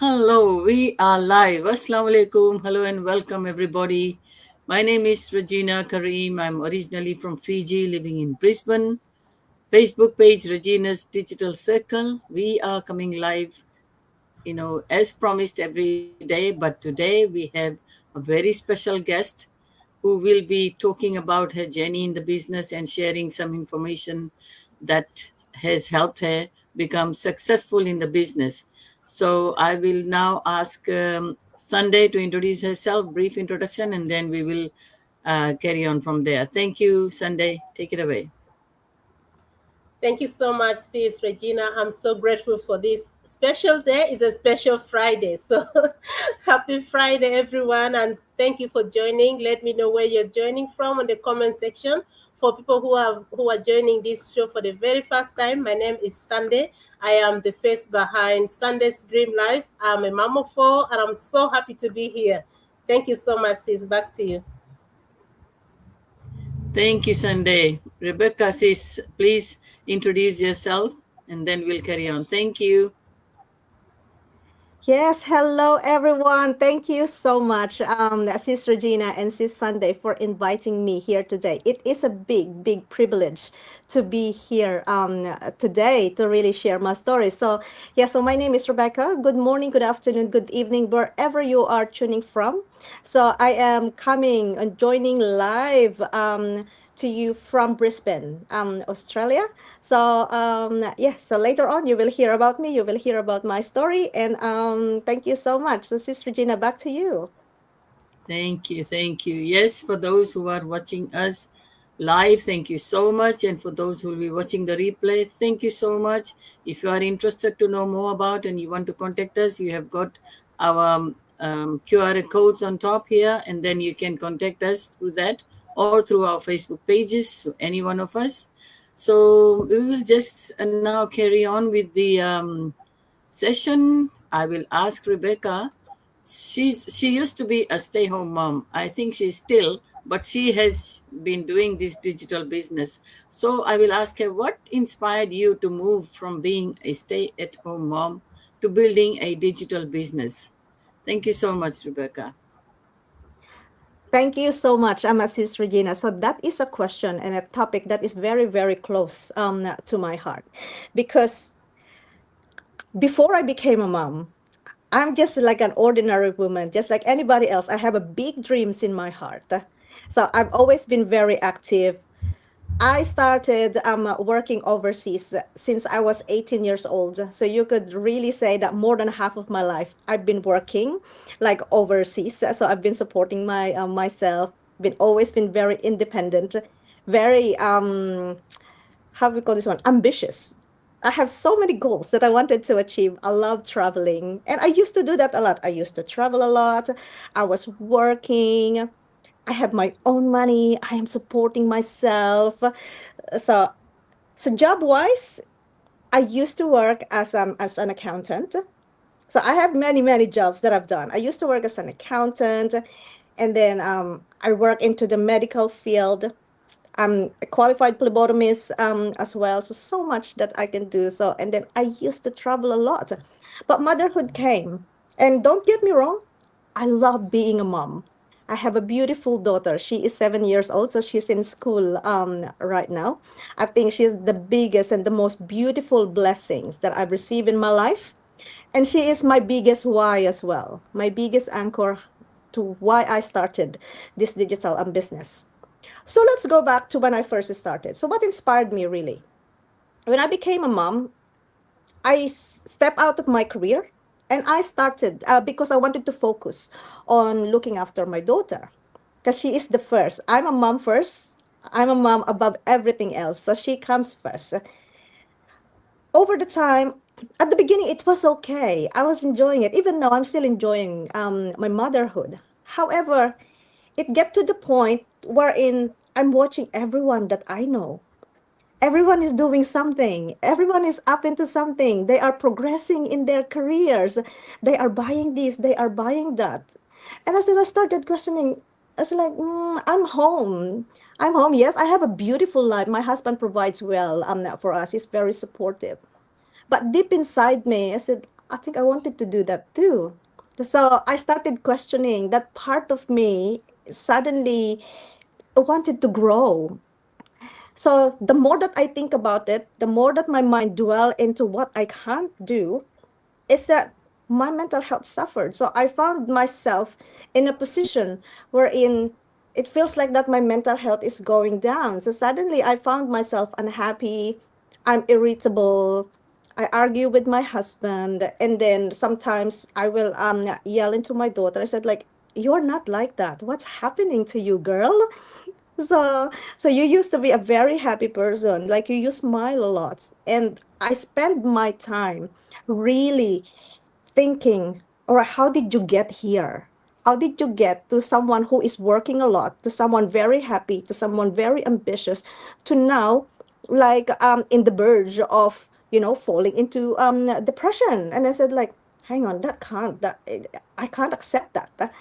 Hello, we are live. Assalamu alaikum. Hello and welcome everybody. My name is Regina Kareem. I'm originally from Fiji, living in Brisbane. Facebook page Regina's Digital Circle. We are coming live, as promised every day, but today we have a very special guest who will be talking about her journey in the business and sharing some information that has helped her become successful in the business. So I will now ask Sunday to introduce herself, brief introduction, and then we will carry on from there. Thank you, Sunday. Take it away. Thank you so much, Sis Regina. I'm so grateful for this special day. It's a special Friday. So happy Friday, everyone. And thank you for joining. Let me know where you're joining from in the comment section. For people who are joining this show for the very first time, my name is Sunday. I am the face behind Sunday's Dream Life. I'm a mom of four, and I'm so happy to be here. Thank you so much, Sis. Back to you. Thank you, Sunday. Rebecca, sis, please introduce yourself and then we'll carry on. Thank you. Yes, hello everyone. Thank you so much, Sis Regina and Sis Sunday, for inviting me here today. It is a big privilege to be here today to really share my story. So, yeah, so my name is Rebecca. Good morning, good afternoon, good evening, wherever you are tuning from. So I am coming and joining live to you from Brisbane, Australia. So yeah, so later on you will hear about me, you will hear about my story, and thank you so much. So Sis Regina, back to you. Thank you. Thank you. Yes, for those who are watching us live, thank you so much. And for those who will be watching the replay, thank you so much. If you are interested to know more about and you want to contact us, you have got our QR codes on top here, and then you can contact us through that or through our Facebook pages, so any one of us. So we will just now carry on with the session. I will ask Rebecca. She used to be a stay-home mom. I think she's still, but she has been doing this digital business. So I will ask her, what inspired you to move from being a stay-at-home mom to building a digital business? Thank you so much, Rebecca. Thank you so much, Sis Regina. So that is a question and a topic that is very close to my heart, because before I became a mom, I'm just like an ordinary woman, just like anybody else. I have a big dreams in my heart. So I've always been very active. I started working overseas since I was 18 years old. So you could really say that more than half of my life I've been working like overseas. So I've been supporting myself, been always been very independent, very how we call this one, ambitious. I have so many goals that I wanted to achieve. I love traveling, and I used to do that a lot. I used to travel a lot. I was working. I have my own money. I am supporting myself. So, so job-wise, I used to work as an accountant. So I have many jobs that I've done. I used to work as an accountant, and then I work into the medical field. I'm a qualified phlebotomist as well. So much that I can do. So, and then I used to travel a lot. But motherhood came. And don't get me wrong, I love being a mom. I have a beautiful daughter. She is 7 years old, so she's in school right now. I think she's the biggest and the most beautiful blessings that I've received in my life. And she is my biggest why as well, my biggest anchor to why I started this digital business. So let's go back to when I first started. So what inspired me really? When I became a mom, I stepped out of my career and I started because I wanted to focus on looking after my daughter because she is the first. I'm a mom first. I'm a mom above everything else. So she comes first. Over the time, at the beginning, it was okay. I was enjoying it, even though I'm still enjoying my motherhood. However, it get to the point wherein I'm watching everyone that I know. Everyone is doing something. Everyone is up into something. They are progressing in their careers. They are buying this. They are buying that. And as I started questioning, I was like, I'm home. I'm home. Yes, I have a beautiful life. My husband provides well for us. He's very supportive. But deep inside me, I said, I think I wanted to do that too. So I started questioning that part of me suddenly wanted to grow. So the more that I think about it, the more that my mind dwell into what I can't do, is that my mental health suffered. So I found myself in a position wherein it feels like that my mental health is going down. So suddenly I found myself unhappy, I'm irritable, I argue with my husband, and then sometimes I will yell into my daughter. I said like, "You're not like that. What's happening to you, girl?" So, so you used to be a very happy person, like you smile a lot. And I spend my time really thinking, or how did you get here? How did you get to someone who is working a lot, to someone very happy, to someone very ambitious, to now like in the verge of, falling into depression? And I said like, hang on, I can't accept that.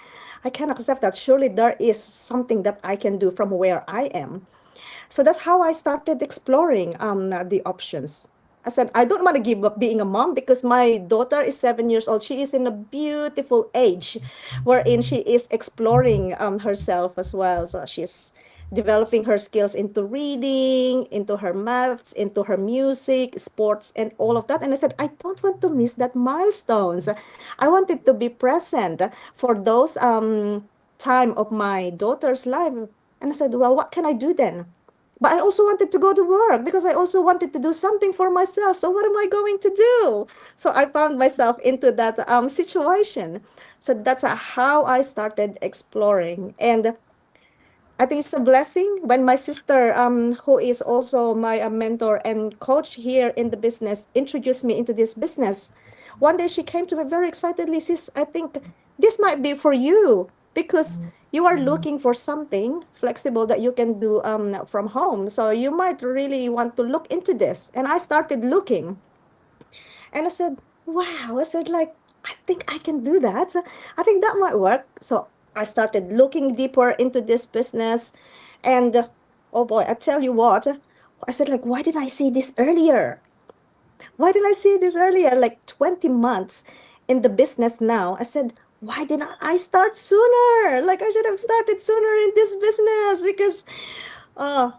I can't accept that. Surely there is something that I can do from where I am. So that's how I started exploring the options. I said, I don't want to give up being a mom because my daughter is 7 years old. She is in a beautiful age wherein she is exploring herself as well. So she's developing her skills into reading, into her maths, into her music, sports, and all of that. And I said, I don't want to miss that milestones. I wanted to be present for those time of my daughter's life. And I said, well, what can I do then? But I also wanted to go to work because I also wanted to do something for myself. So what am I going to do? So I found myself into that situation. So that's how I started exploring. And I think it's a blessing when my sister, who is also my mentor and coach here in the business, introduced me into this business. One day she came to me very excitedly, sis, I think this might be for you because you are looking for something flexible that you can do from home. So you might really want to look into this. And I started looking. And I said, wow, I said, like, I think I can do that. So I think that might work. So I started looking deeper into this business. And oh boy, I tell you what, I said, like, why did I see this earlier? Why did I see this earlier? Like 20 months in the business now. I said, why didn't I start sooner? Like, I should have started sooner in this business because, oh,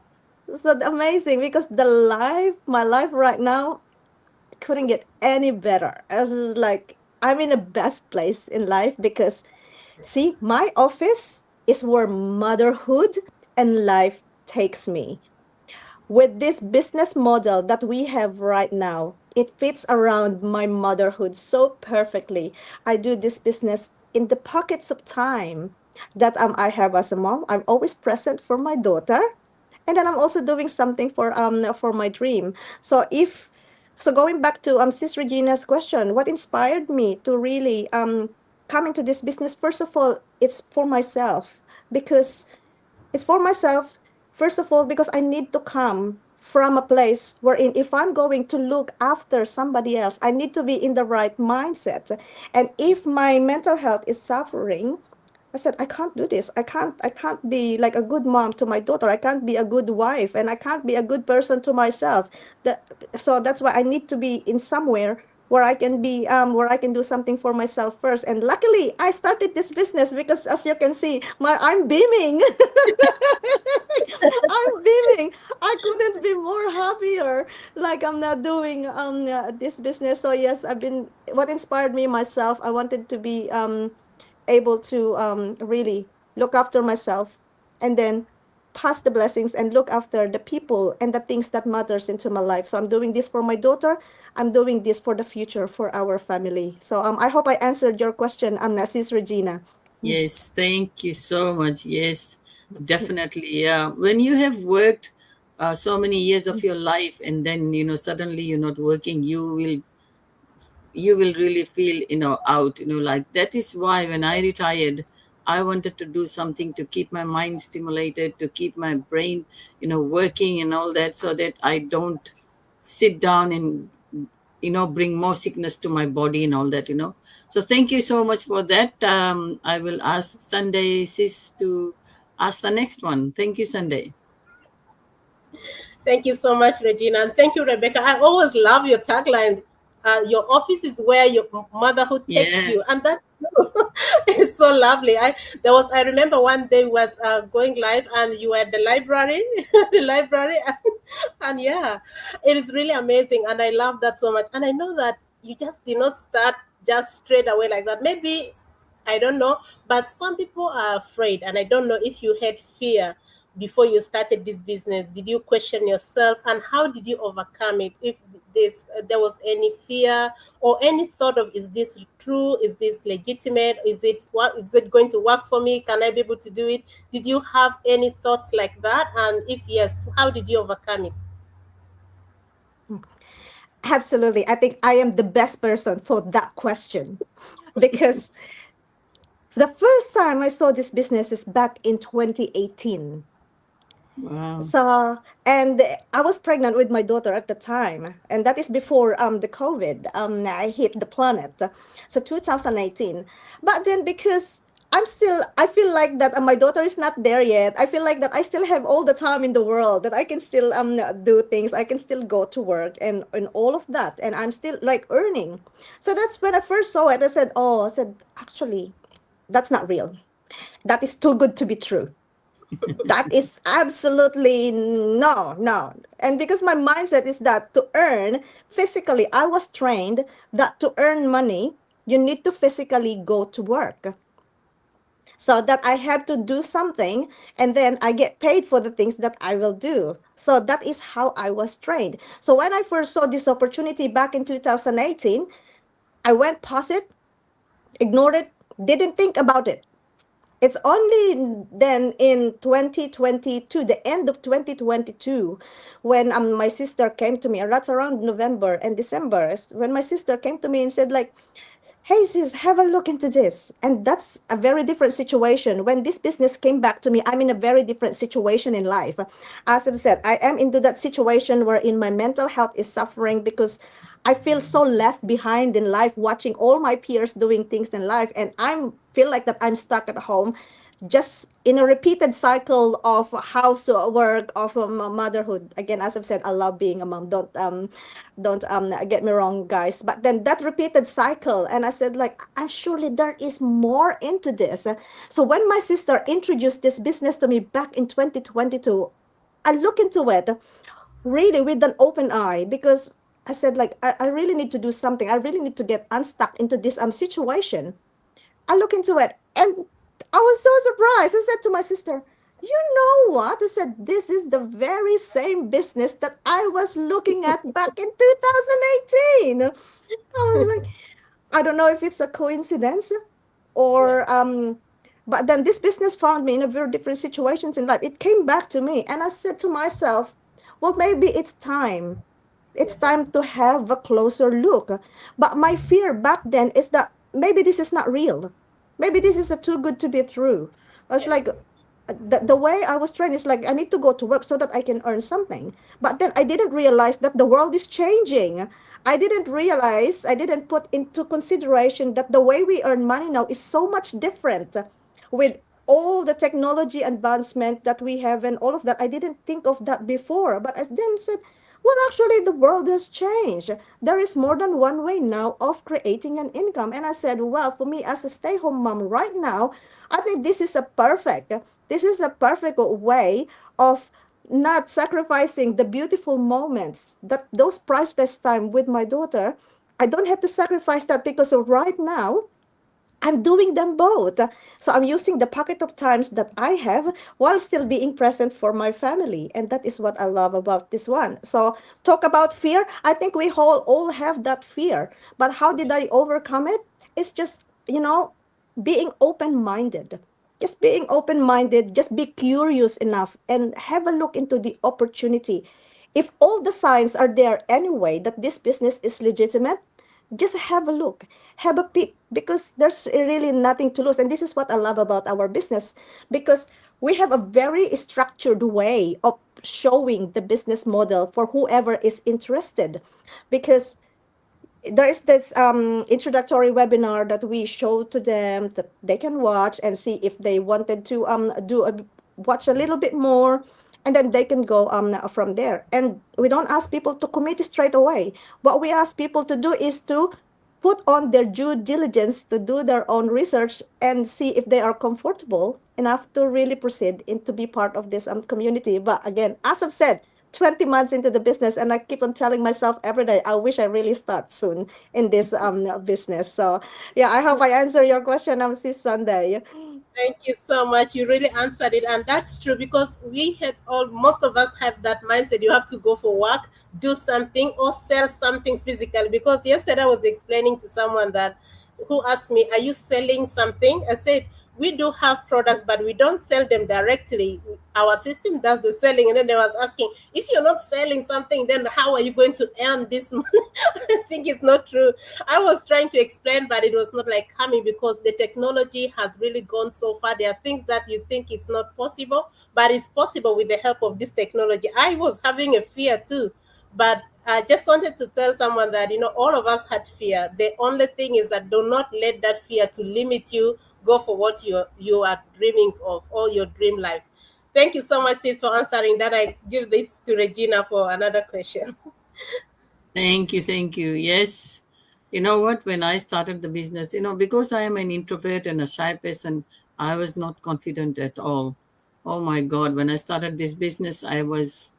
so amazing because my life right now, couldn't get any better. I was like, I'm in the best place in life because, see, my office is where motherhood and life takes me. With this business model that we have right now, it fits around my motherhood so perfectly. I do this business in the pockets of time that I have as a mom. I'm always present for my daughter, and then I'm also doing something for my dream. So if so, going back to Sis Regina's question, what inspired me to really come into this business? First of all, it's for myself because it's for myself, first of all, because I need to come from a place wherein if I'm going to look after somebody else, I need to be in the right mindset. And if my mental health is suffering, I said, I can't do this. I can't be like a good mom to my daughter. I can't be a good wife and I can't be a good person to myself. That, so that's why I need to be in somewhere where I can be where I can do something for myself first. And luckily I started this business because as you can see, I'm beaming. I'm beaming. I couldn't be more happier. Like I'm not doing this business. So yes, I've been what inspired me myself. I wanted to be able to really look after myself and then pass the blessings and look after the people and the things that matters into my life. So I'm doing this for my daughter. I'm doing this for the future for our family. So I hope I answered your question, Sis Regina. Yes, thank you so much. Yes, definitely. Yeah. When you have worked so many years of your life and then, suddenly you're not working, you will really feel, out, like that is why when I retired, I wanted to do something to keep my mind stimulated, to keep my brain, working and all that so that I don't sit down and bring more sickness to my body and all that. So thank you so much for that. I will ask Sunday sis to ask the next one. Thank you, Sunday. Thank you so much, Regina. And thank you, Rebecca. I always love your tagline. your office is where your motherhood takes Yeah. you, and that's it's so lovely. I remember one day was going live, and you were at the library, the library, and yeah, it is really amazing, and I love that so much. And I know that you just did not start just straight away like that. Maybe I don't know, but some people are afraid, and I don't know if you had fear before you started this business. Did you question yourself, and how did you overcome it? If there was any fear or any thought of, is this true? Is this legitimate? Is it going to work for me? Can I be able to do it? Did you have any thoughts like that? And if yes, how did you overcome it? Absolutely. I think I am the best person for that question because the first time I saw this business is back in 2018. Wow. So, and I was pregnant with my daughter at the time, and that is before the COVID I hit the planet. So 2018. But then because I feel like that my daughter is not there yet. I feel like that I still have all the time in the world, that I can still do things. I can still go to work and all of that, and I'm still like earning. So that's when I first saw it. I said, actually, that's not real. That is too good to be true. That is absolutely no, no. And because my mindset is that to earn physically, I was trained that to earn money, you need to physically go to work. So that I have to do something and then I get paid for the things that I will do. So that is how I was trained. So when I first saw this opportunity back in 2018, I went past it, ignored it, didn't think about it. It's only then in 2022, the end of 2022, when my sister came to me, and that's around November and December, when my sister came to me and said like, hey sis, have a look into this. And that's a very different situation. When this business came back to me, I'm in a very different situation in life. As I've said, I am into that situation wherein my mental health is suffering because I feel so left behind in life, watching all my peers doing things in life, and I feel like that I'm stuck at home, just in a repeated cycle of housework, of motherhood. Again, as I've said, I love being a mom. Don't get me wrong, guys. But then that repeated cycle, and I said like, I'm surely there is more into this. So when my sister introduced this business to me back in 2022, I look into it really with an open eye because I said like, I really need to do something. I really need to get unstuck into this situation. I look into it and I was so surprised. I said to my sister, you know what? I said, this is the very same business that I was looking at back in 2018. I was like, I don't know if it's a coincidence Yeah, or but then this business found me in a very different situations in life. It came back to me and I said to myself, well, maybe it's time. yeah, It's time to have a closer look. But my fear back then is that maybe this is not real. Maybe this is a too good to be true. I was yeah, like, the way I was trained is like, I need to go to work so that I can earn something. But then I didn't realize that the world is changing. I didn't realize, I didn't put into consideration that the way we earn money now is so much different with all the technology advancement that we have and all of that. I didn't think of that before. But I then said, well, actually, the world has changed. There is more than one way now of creating an income. And I said, well, for me as a stay-home mom right now, I think this is a perfect way of not sacrificing the beautiful moments, that those priceless time with my daughter. I don't have to sacrifice that because right now I'm doing them both. So I'm using the pocket of times that I have while still being present for my family. And that is what I love about this one. So talk about fear. I think we all have that fear. But how did I overcome it? It's just, being open-minded. Just being open-minded, just be curious enough and have a look into the opportunity. If all the signs are there anyway that this business is legitimate, just have a look, have a peek, because there's really nothing to lose. And this is what I love about our business, because we have a very structured way of showing the business model for whoever is interested. Because there is this introductory webinar that we show to them that they can watch and see if they wanted to watch a little bit more. and then they can go from there. And we don't ask people to commit straight away. What we ask people to do is to put on their due diligence, to do their own research and see if they are comfortable enough to really proceed and to be part of this community. But again, as I've said, 20 months into the business, and I keep on telling myself every day, I wish I really start soon in this business. So yeah, I hope I answer your question, Sis Sunday. Thank you so much. You really answered it, and that's true because we had all most of us have that mindset. You have to go for work, do something, or sell something physically. Because yesterday I was explaining to someone that who asked me, "Are you selling something?" I said, "We do have products, but we don't sell them directly. Our system does the selling." And then they was asking, "If you're not selling something, then how are you going to earn this money?" I think it's not true. I was trying to explain, but it was not like coming because the technology has really gone so far. There are things that you think it's not possible, but it's possible with the help of this technology. I was having a fear too, but I just wanted to tell someone that all of us had fear. The only thing is that do not let that fear to limit you. Go for what you are dreaming of, or your dream life. Thank you so much, sis, for answering that. I give this to Regina for another question. Thank you. Thank you. Yes. You know what? When I started the business, because I am an introvert and a shy person, I was not confident at all. Oh my God. When I started this business, I was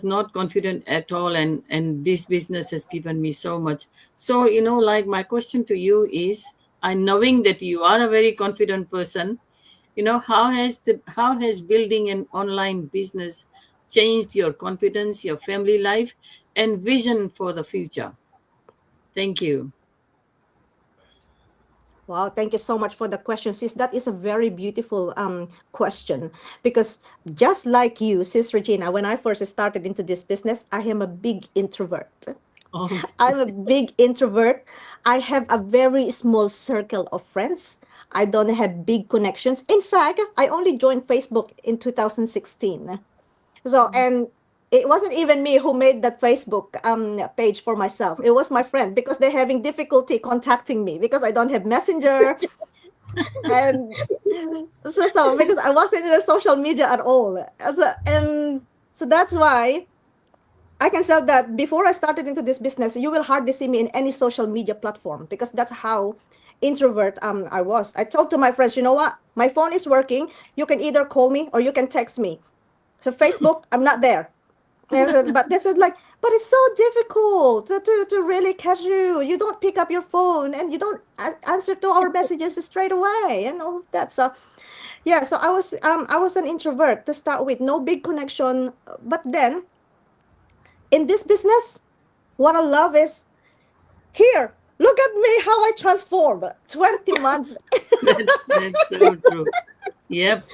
not confident at all, and this business has given me so much. So, like my question to you is, I knowing that you are a very confident person, how has building an online business changed your confidence, your family life, and vision for the future? Thank you. Wow, thank you so much for the question, sis. That is a very beautiful question, because just like you, sis Regina, when I first started into this business, I am a big introvert. Oh, I'm a big introvert. I have a very small circle of friends. I don't have big connections. In fact, I only joined Facebook in 2016. So, and it wasn't even me who made that Facebook page for myself. It was my friend, because they're having difficulty contacting me because I don't have Messenger. And so because I wasn't in the social media at all. And so that's why I can say that before I started into this business, you will hardly see me in any social media platform, because that's how introvert I was. I told to my friends, you know what? My phone is working. You can either call me or you can text me. So Facebook, I'm not there. But they said like, but it's so difficult to really catch you. You don't pick up your phone and you don't answer to our messages straight away and all of that. So yeah, so I was an introvert to start with, no big connection. But then in this business, what I love is, here, look at me how I transform. 20 months, that's so true. Yep,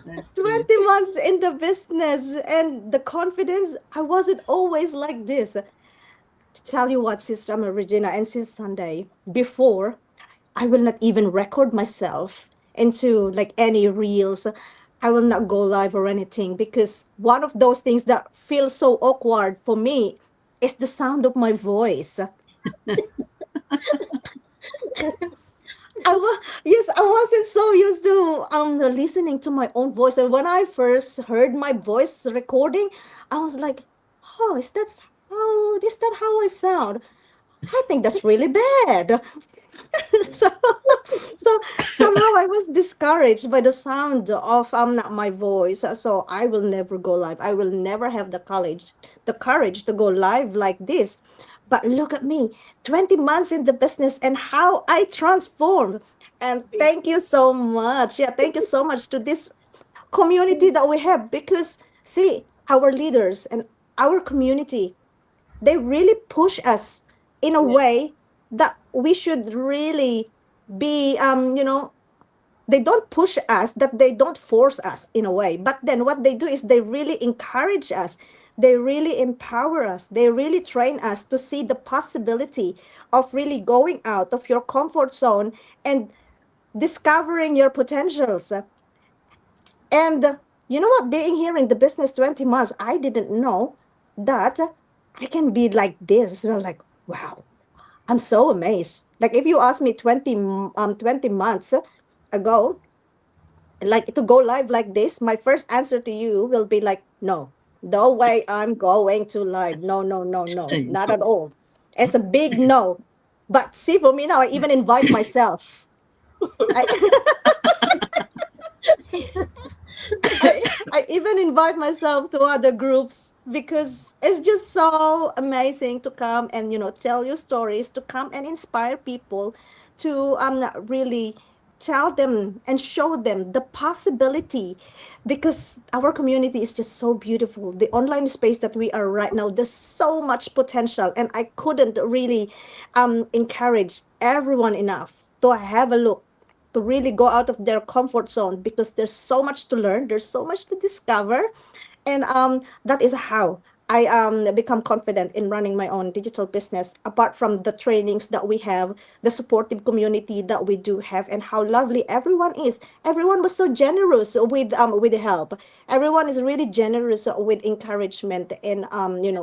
that's true. 20 months in the business, and the confidence, I wasn't always like this. To tell you what, Sister Regina and Sis Sunday, before, I will not even record myself into like any reels. I will not go live or anything, because one of those things that feels so awkward for me is the sound of my voice. Yes, I wasn't so used to listening to my own voice, and when I first heard my voice recording, I was like, "Oh, is that how I sound? I think that's really bad." so so somehow I was discouraged by the sound of my voice. So I will never go live. I will never have the courage to go live like this. But look at me, 20 months in the business and how I transformed. And thank you so much. Yeah, thank you so much to this community that we have, because see, our leaders and our community, they really push us in a Yeah. way that we should really be they don't push us, that they don't force us in a way, but then what they do is they really encourage us, they really empower us, they really train us to see the possibility of really going out of your comfort zone and discovering your potentials. And you know what? Being here in the business 20 months, I didn't know that I can be like this. Like, wow, I'm so amazed. Like, if you asked me 20 months ago, like to go live like this, my first answer to you will be like, no, no way I'm going to live. No, no, no, Yes, no, I not know. at all. It's a big no. But see, for me now, I even invite myself. I, I even invite myself to other groups because it's just so amazing to come and tell you stories, to come and inspire people, to really tell them and show them the possibility, because our community is just so beautiful. The online space that we are right now, there's so much potential, and I couldn't really encourage everyone enough to have a look, to really go out of their comfort zone, because there's so much to learn, there's so much to discover. And that is how I become confident in running my own digital business. Apart from the trainings that we have, the supportive community that we do have, and how lovely everyone is. Everyone was so generous with help. Everyone is really generous with encouragement and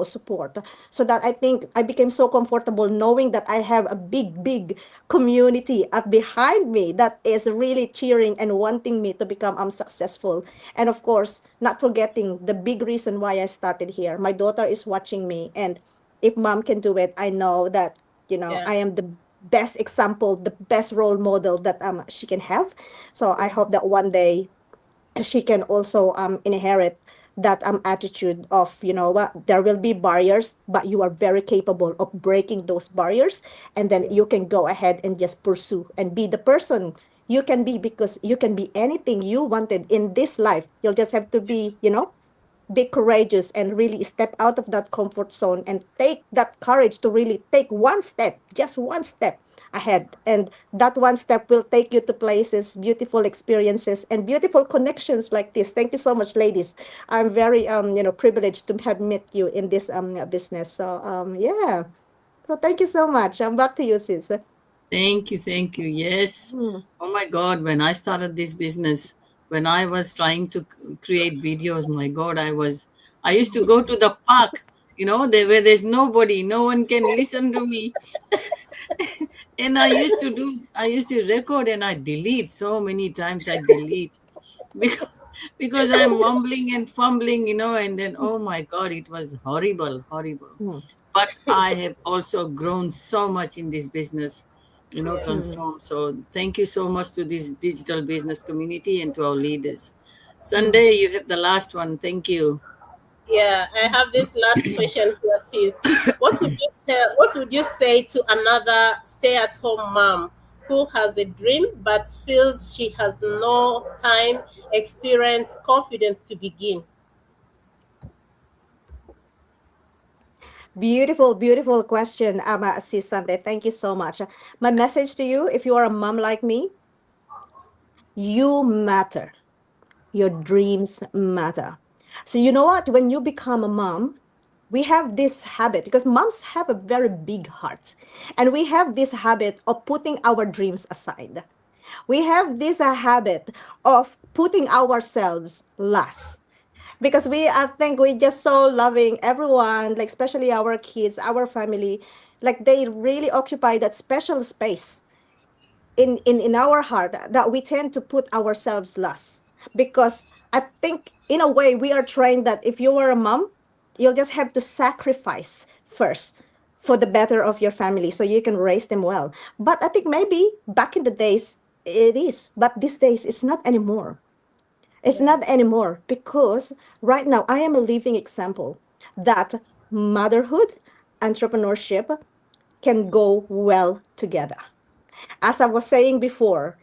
support. So that I think I became so comfortable knowing that I have a big community up behind me that is really cheering and wanting me to become successful. And of course, not forgetting the big reason why I started here. My daughter is watching me, and if mom can do it, I know that Yeah. I am the best example, the best role model that she can have. So I Yeah. hope that one day she can also inherit that attitude of, what, there will be barriers, but you are very capable of breaking those barriers, and then Yeah. you can go ahead and just pursue and be the person you can be, because you can be anything you wanted in this life. You'll just have to be, be courageous and really step out of that comfort zone and take that courage to really take one step, just one step ahead. And that one step will take you to places, beautiful experiences, and beautiful connections like this. Thank you so much, ladies. I'm very privileged to have met you in this business. So yeah. So thank you so much. I'm back to you, sis. Thank you, thank you. Yes. Mm, Oh my God, when I started this business, when I was trying to create videos, my God, I used to go to the park, there where there's nobody, no one can listen to me. And I used to record and I delete so many times. I delete because because I'm mumbling and fumbling, and then oh my God, it was horrible, horrible. mm, But I have also grown so much in this business, Yeah. mm, transformed. So thank you so much to this digital business community and to our leaders. mm. Sunday, you have the last one. Thank you. Yeah, I have this last question here, sis. What would you say to another stay-at-home mom who has a dream but feels she has no time, experience, confidence to begin? Beautiful, beautiful question, sis Sunday. Thank you so much. My message to you, if you are a mom like me, you matter. Your dreams matter. So you know what? When you become a mom, we have this habit, because moms have a very big heart, and we have this habit of putting our dreams aside. We have this habit of putting ourselves last, because I think we just so loving everyone, like especially our kids, our family, like they really occupy that special space in our heart, that we tend to put ourselves last. Because I think in a way we are trained that if you are a mom, you'll just have to sacrifice first for the better of your family so you can raise them well. But I think maybe back in the days it is, but these days it's not anymore. It's Yeah. not anymore, because right now I am a living example that motherhood, entrepreneurship can go well together. As I was saying before,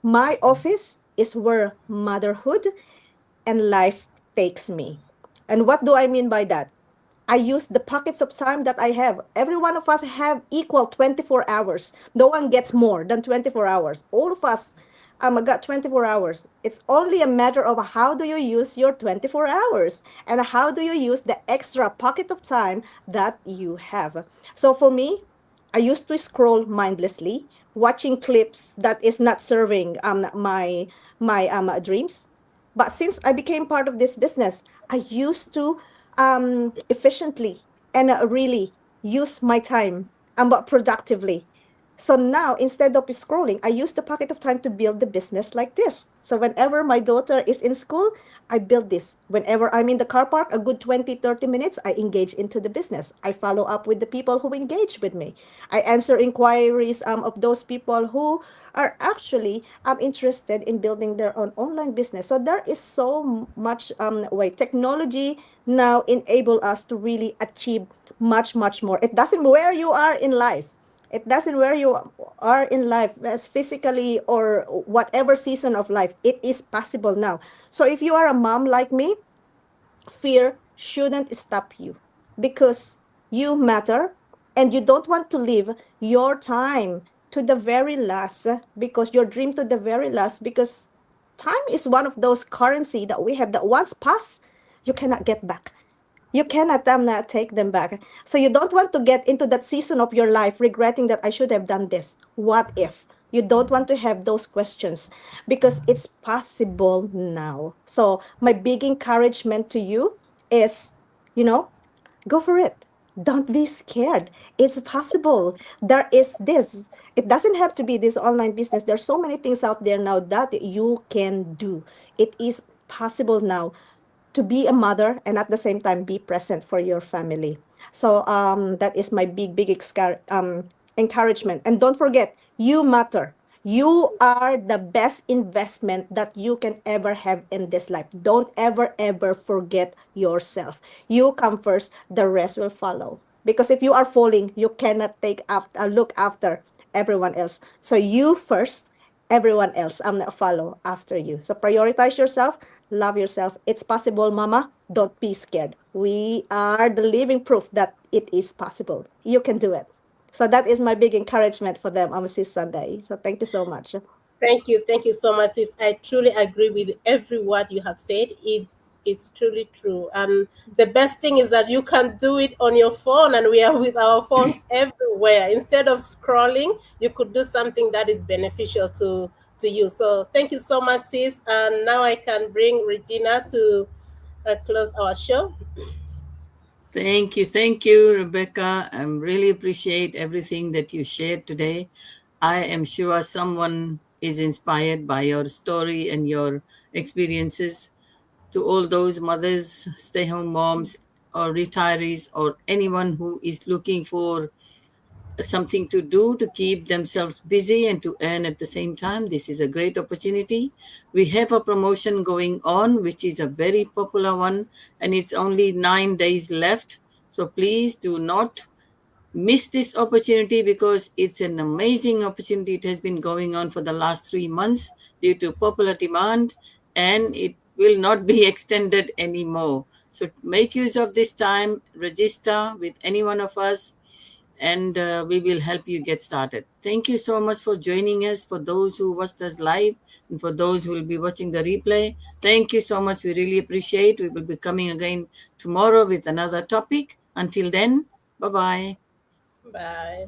my office is where motherhood and life takes me. And what do I mean by that? I use the pockets of time that I have. Every one of us have equal 24 hours. No one gets more than 24 hours. All of us got 24 hours. It's only a matter of how do you use your 24 hours, and how do you use the extra pocket of time that you have. So for me, I used to scroll mindlessly, watching clips that is not serving my dreams. But since I became part of this business, I used to efficiently and really use my time but productively. So now, instead of scrolling, I use the pocket of time to build the business like this. So whenever my daughter is in school, I build this. Whenever I'm in the car park, a good 20, 30 minutes, I engage into the business. I follow up with the people who engage with me. I answer inquiries of those people who are actually interested in building their own online business. So there is so much way. Technology now enable us to really achieve much, much more. It doesn't where you are in life. It doesn't where you are in life, as physically or whatever season of life. It is possible now. So if you are a mom like me, fear shouldn't stop you, because you matter, and you don't want to live your time to the very last, because your dream to the very last, because time is one of those currency that we have that once pass, you cannot get back. You cannot not take them back. So you don't want to get into that season of your life regretting that I should have done this. What if? You don't want to have those questions, because it's possible now. So my big encouragement to you is, you know, go for it. Don't be scared. It's possible. There is this. It doesn't have to be this online business. There's so many things out there now that you can do. It is possible now to be a mother and at the same time be present for your family. So that is my big encouragement. And don't forget, you matter. You are the best investment that you can ever have in this life. Don't ever forget yourself. You come first, the rest will follow. Because if you are falling, you cannot take after, look after everyone else. So you first, everyone else follow after you. So prioritize yourself, love yourself. It's possible, mama. Don't be scared. We are the living proof that it is possible. You can do it. So that is my big encouragement for them on this Sunday. So thank you so much. Thank you so much, sis. I truly agree with every word you have said. It's truly true. And the best thing is that you can do it on your phone, and we are with our phones everywhere. Instead of scrolling, you could do something that is beneficial to you. So thank you so much, sis. And now I can bring Regina to close our show. Thank you, Rebecca. I really appreciate everything that you shared today. I am sure someone is inspired by your story and your experiences. To all those mothers, stay home moms, or retirees, or anyone who is looking for something to do to keep themselves busy and to earn at the same time, this is a great opportunity. We have a promotion going on, which is a very popular one, and it's only 9 days left. So please do not miss this opportunity, because it's an amazing opportunity. It has been going on for the last 3 months due to popular demand, and it will not be extended anymore. So make use of this time, register with any one of us, and we will help you get started. Thank you so much for joining us, for those who watched us live and for those who will be watching the replay. Thank you so much. We really appreciate. We will be coming again tomorrow with another topic. Until then, bye-bye. Bye.